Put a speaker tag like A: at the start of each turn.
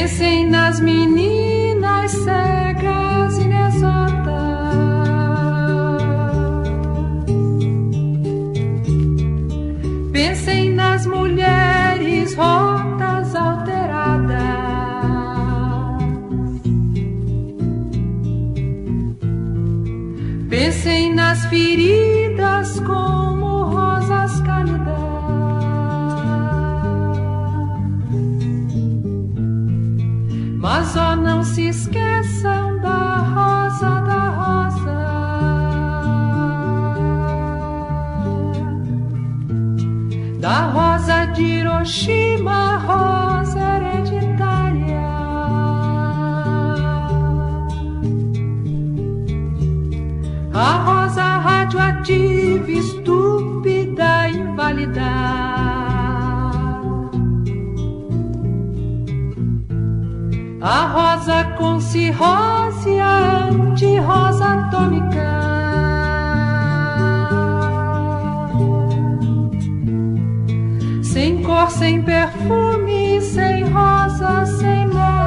A: Pensem nas meninas cegas e inexatas. Pensem nas mulheres rotas, alteradas. Pensem nas feridas como rosas cálidas. Mas ó, não se esqueçam da rosa, da rosa. Da rosa de Hiroshima, rosa hereditária. A rosa radioativa, estúpida, inválida. A rosa com cirrose, a anti-rosa atômica. Sem cor, sem perfume, sem rosa, sem nada.